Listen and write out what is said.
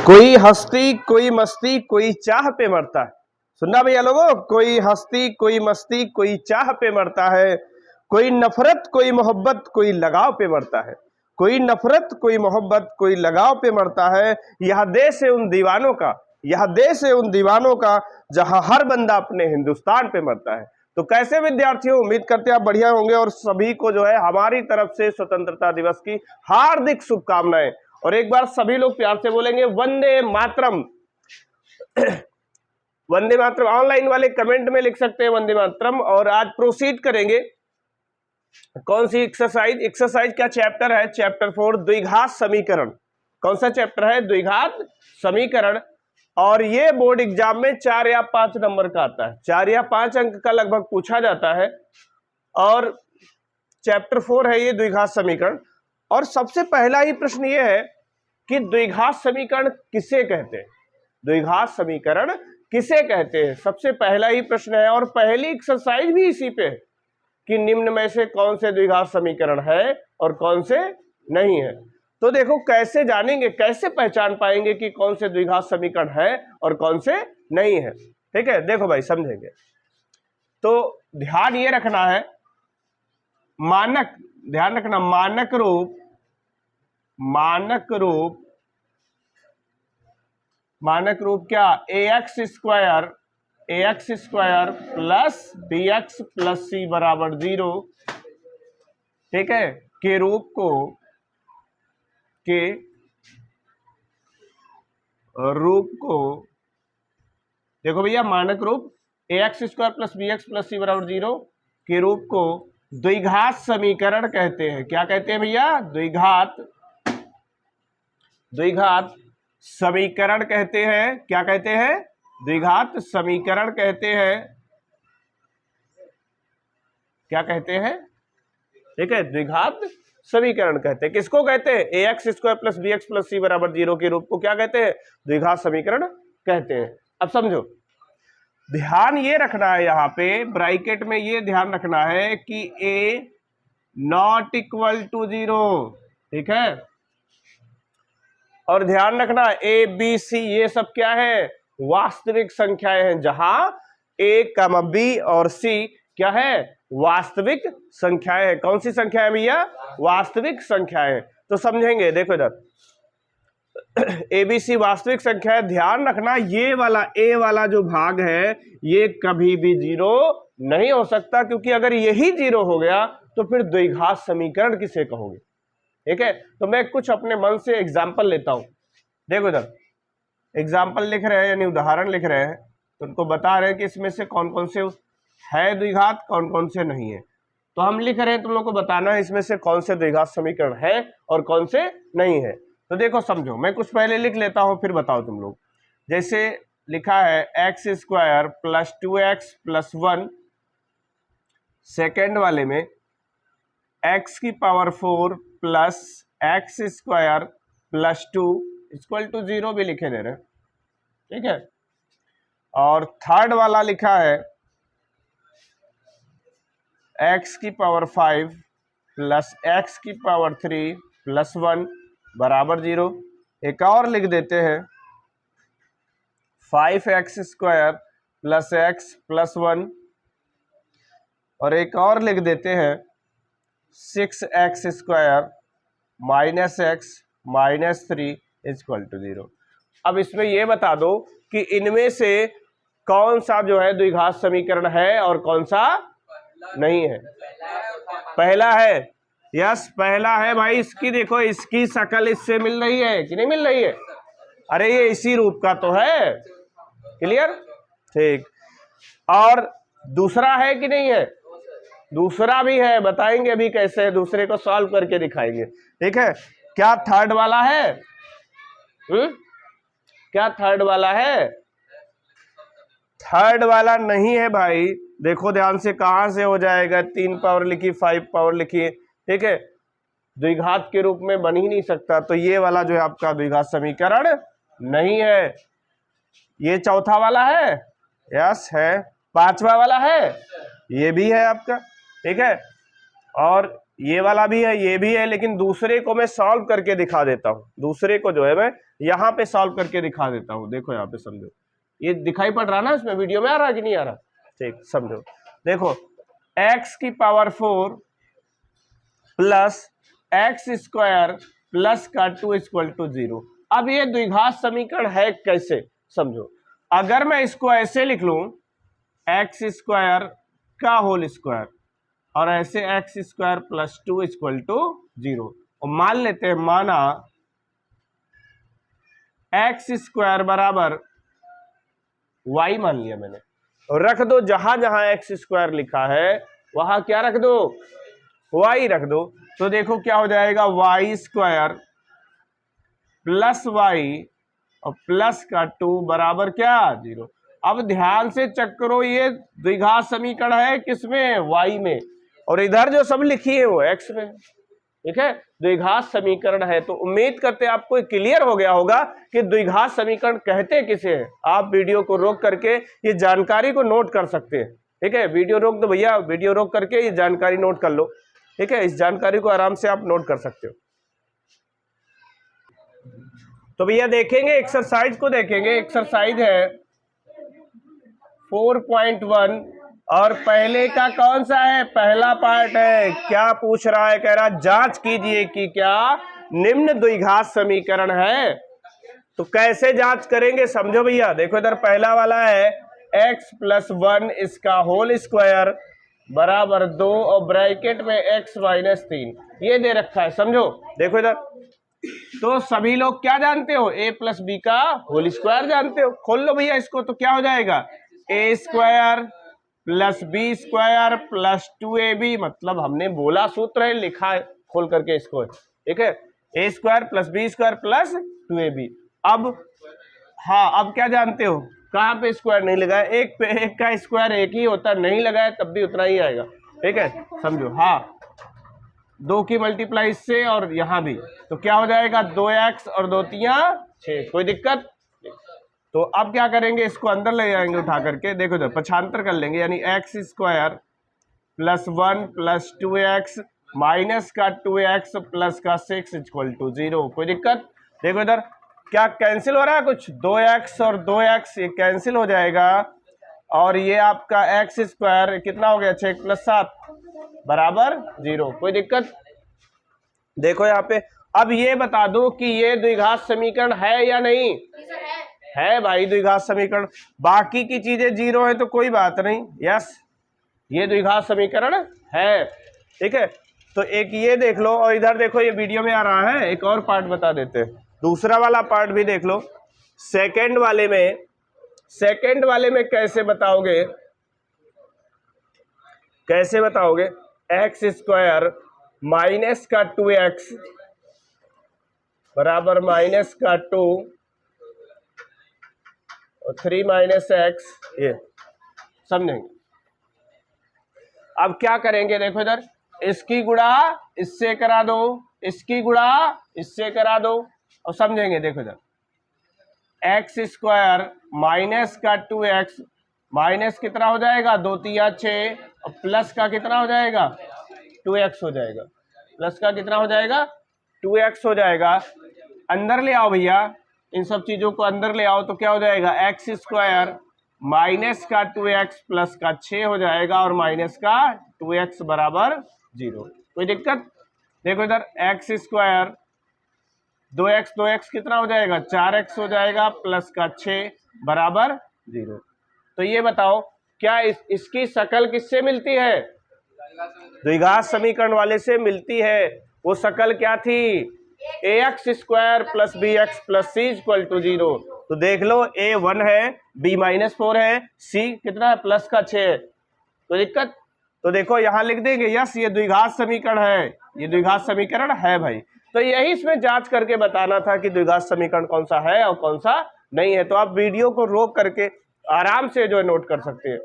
कोई हस्ती कोई मस्ती कोई चाह पे मरता है। सुनना भैया लोगों, कोई हस्ती कोई मस्ती कोई चाह पे मरता है, कोई नफरत कोई मोहब्बत कोई लगाव पे मरता है, कोई नफरत कोई मोहब्बत कोई लगाव पे मरता है। यह देश है उन दीवानों का, यह देश है उन दीवानों का, जहां हर बंदा अपने हिंदुस्तान पे मरता है। तो कैसे विद्यार्थियों, उम्मीद करते हैं आप बढ़िया होंगे और सभी को जो है हमारी तरफ से स्वतंत्रता दिवस की हार्दिक शुभकामनाएं। और एक बार सभी लोग प्यार से बोलेंगे वंदे मातरम। वंदे मातरम ऑनलाइन वाले कमेंट में लिख सकते हैं वंदे मातरम। और आज प्रोसीड करेंगे कौन सी एक्सरसाइज। एक्सरसाइज क्या चैप्टर है? चैप्टर 4 द्विघात समीकरण। कौन सा चैप्टर है? द्विघात समीकरण। और ये बोर्ड एग्जाम में 4 या 5 नंबर का आता है, 4 या 5 अंक का लगभग पूछा जाता है। और चैप्टर 4 है ये द्विघात समीकरण। और सबसे पहला ही प्रश्न ये है कि द्विघात समीकरण किसे कहते हैं? द्विघात समीकरण किसे कहते हैं, सबसे पहला ही प्रश्न है। और पहली एक्सरसाइज भी इसी पे है कि निम्न में से कौन से द्विघात समीकरण है और कौन से नहीं है। तो देखो कैसे जानेंगे, कैसे पहचान पाएंगे कि कौन से द्विघात समीकरण है और कौन से नहीं है। ठीक है, देखो भाई समझेंगे। तो ध्यान ये रखना है, मानक, ध्यान रखना, मानक रूप, मानक रूप, मानक रूप क्या? ax square plus bx plus c बराबर 0, ठीक है, के रूप को, के रूप को देखो भैया, मानक रूप ax square plus bx plus c बराबर 0 के रूप को द्विघात समीकरण कहते हैं। क्या कहते हैं भैया? द्विघात, द्विघात समीकरण कहते हैं। क्या कहते हैं? द्विघात समीकरण कहते हैं। क्या कहते हैं? ठीक है, द्विघात समीकरण कहते हैं। किसको कहते हैं? ax square plus bx plus c बराबर 0 के रूप को क्या कहते हैं? द्विघात समीकरण कहते हैं। अब समझो, ध्यान ये रखना है, यहां पे ब्रैकेट में ये ध्यान रखना है कि a नॉट इक्वल टू 0, ठीक है। और ध्यान रखना a b c ये सब क्या है? वास्तविक संख्याएं हैं, जहां a, b और c क्या है? वास्तविक संख्याएं हैं। कौन सी संख्याएं भैया? वास्तविक संख्याएं। तो समझेंगे, देखो इधर ABC वास्तविक संख्या है। ध्यान रखना ये वाला A वाला जो भाग है ये कभी भी 0 नहीं हो सकता, क्योंकि अगर यही 0 हो गया तो फिर द्विघात समीकरण किसे कहोगे? ठीक है, तो मैं कुछ अपने मन से एग्जाम्पल लेता हूं। देखो इधर एग्जाम्पल लिख रहे हैं, यानी उदाहरण लिख रहे हैं, तो उनको बता रहे हैं कि इसमें से कौन कौन से है द्विघात, कौन कौन से नहीं है। तो हम लिख रहे हैं, तुम लोग को बताना है इसमें से कौन से द्विघात समीकरण है और कौन से नहीं है। तो देखो समझो, मैं कुछ पहले लिख लेता हूं फिर बताओ तुम लोग। जैसे लिखा है x square plus 2x plus 1, second वाले में x की power 4 plus x square plus 2 equal to 0 भी लिखे दे रहे हैं, ठीक है। और थर्ड वाला लिखा है x की पावर 5 प्लस x की पावर 3 प्लस 1 बराबर 0। एक और लिख देते हैं 5x square plus x plus 1, और एक और लिख देते हैं 6x square minus x minus 3 equal to 0। अब इसमें यह बता दो कि इनमें से कौन सा जो है द्विघात समीकरण है और कौन सा नहीं है। पहला है, यस पहला है भाई। इसकी देखो, इसकी शक्ल इससे मिल रही है कि नहीं मिल रही है? अरे ये इसी रूप का तो है, क्लियर, ठीक। और दूसरा है कि नहीं है? दूसरा भी है, बताएंगे अभी कैसे है, दूसरे को सॉल्व करके दिखाएंगे, ठीक है। क्या थर्ड वाला है? क्या थर्ड वाला है? थर्ड वाला नहीं है भाई। देखो ध्यान से, कहां से हो जाएगा? 3 पावर लिखी, 5 पावर लिखी, ठीक है, द्विघात के रूप में बन ही नहीं सकता। तो ये वाला जो है आपका द्विघात समीकरण नहीं है। ये चौथा वाला है, यस है। पांचवा वाला है, ये भी है आपका, ठीक है। और ये वाला भी है, ये भी है, लेकिन दूसरे को मैं सॉल्व करके दिखा देता हूँ। दूसरे को जो है मैं यहाँ पे सॉल्व करके दिखा देता हूँ। देखो यहाँ पे समझो, ये दिखाई पड़ रहा ना, इसमें वीडियो में आ रहा कि नहीं आ रहा? ठीक, समझो। देखो x की power 4 plus x square plus का 2 इक्वल टू 0। अब ये द्विघात समीकरण है कैसे, समझो। अगर मैं इसको ऐसे लिख लूं, एक्स स्क्वायर का होल स्क्वायर और ऐसे x square plus 2 equal to 0, और मान लेते हैं, माना एक्स स्क्वायर बराबर वाई मान लिया मैंने, और रख दो जहां जहां एक्स स्क्वायर लिखा है वहां क्या रख दो, वाई रख दो। तो देखो क्या हो जाएगा, वाई स्क्वायर प्लस वाई और प्लस का 2 बराबर क्या, 0। अब ध्यान से चेक करो, ये द्विघात समीकरण है किसमें, वाई में, और इधर जो सब लिखी है वो एक्स में। ठीक है, द्विघात समीकरण है। तो उम्मीद करते हैं आपको क्लियर हो गया होगा कि द्विघात समीकरण कहते किसे हैं। आप वीडियो को रोक करके ये जानकारी को नोट कर सकते हैं। ठीक है, वीडियो रोक दो भैया, वीडियो रोक करके ये जानकारी नोट कर लो। ठीक है, इस जानकारी को आराम से आप नोट कर सकते हो। तो भैया देखेंगे, एक्सरसाइज को देखेंगे। एक्सरसाइज है 4.1 और पहले का कौन सा है, पहला पार्ट है। क्या पूछ रहा है, कह रहा जांच कीजिए कि क्या निम्न द्विघात समीकरण है। तो कैसे जांच करेंगे, समझो भैया। देखो इधर पहला वाला है x प्लस 1 इसका होल स्क्वायर बराबर 2 और ब्रैकेट में x माइनस 3 ये दे रखा है, समझो। देखो इधर, तो सभी लोग क्या जानते हो, a प्लस बी का होल स्क्वायर जानते हो। खोल लो भैया इसको, तो क्या हो जाएगा, a square plus b square plus 2ab, मतलब हमने बोला सूत्र है, लिखा है खोल करके इसको। ठीक है, a square plus b square plus 2ab। अब हाँ, अब क्या जानते हो, कहाँ पे स्क्वायर नहीं लगाया, एक पे एक का स्क्वायर एक ही होता है, नहीं लगाया तब भी उतना ही आएगा। ठीक है, समझो। हाँ, 2 की मल्टीप्लाई इससे और यहाँ भी, तो क्या हो जाएगा, 2x और 2 तियां 6। कोई दिक्कत? तो अब क्या करेंगे, इसको अंदर ले जाएंगे उठा करके। देखो इधर पक्षांतर कर लेंगे, यानी x square plus 1 plus 2x minus का 2x प्लस का 6 इक्वल टू 0। कोई दिक्कत? देखो इधर क्या कैंसिल हो रहा है, कुछ 2x और 2x ये कैंसिल हो जाएगा, और ये आपका एक्स स्क्वायर कितना हो गया, 6 प्लस 7 बराबर 0। कोई दिक्कत? देखो यहाँ पे, अब ये बता दो कि ये द्विघात समीकरण है या नहीं है। भाई द्विघात समीकरण, बाकी की चीजें 0 है तो कोई बात नहीं, यस ये द्विघात समीकरण है। ठीक है, तो एक ये देख लो, और इधर देखो ये वीडियो में आ रहा है, एक और पार्ट बता देते हैं, दूसरा वाला पार्ट भी देख लो। सेकंड वाले में कैसे बताओगे, कैसे बताओगे, एक्स स्क्वायर माइनस का 2x बराबर माइनस का 2 और 3 माइनस एक्स, ये समझेंगे। अब क्या करेंगे, देखो इधर इसकी गुणा इससे करा दो, इसकी गुणा इससे करा दो, और समझेंगे। देखो इधर एक्स स्क्वायर माइनस का 2x माइनस कितना हो जाएगा, 2 तिया 6 और प्लस का कितना हो जाएगा, 2x हो जाएगा, प्लस का कितना हो जाएगा, 2x हो जाएगा। अंदर ले आओ भैया, इन सब चीजों को अंदर ले आओ, तो क्या हो जाएगा, एक्स स्क्वायर माइनस का 2x प्लस का 6 हो जाएगा, और माइनस का 2x बराबर 0। कोई दिक्कत? देखो इधर एक्स स्क्वायर 2x कितना हो जाएगा, 4x हो जाएगा, प्लस का 6 बराबर 0। तो ये बताओ क्या इसकी शकल किससे मिलती है, द्विघात समीकरण वाले से मिलती है। वो शकल क्या थी, ax square plus bx plus c equal to 0। तो देख लो, a 1 है, b माइनस 4 है, c कितना है, प्लस का 6 है। तो दिक्कत? तो देखो यहाँ लिख देंगे, यस ये द्विघात समीकरण है, ये द्विघात समीकरण है भाई। तो यही इसमें जांच करके बताना था कि द्विघात समीकरण कौन सा है और कौन सा नहीं है। तो आप वीडियो को रोक करके आराम से जो है नोट कर सकते हैं।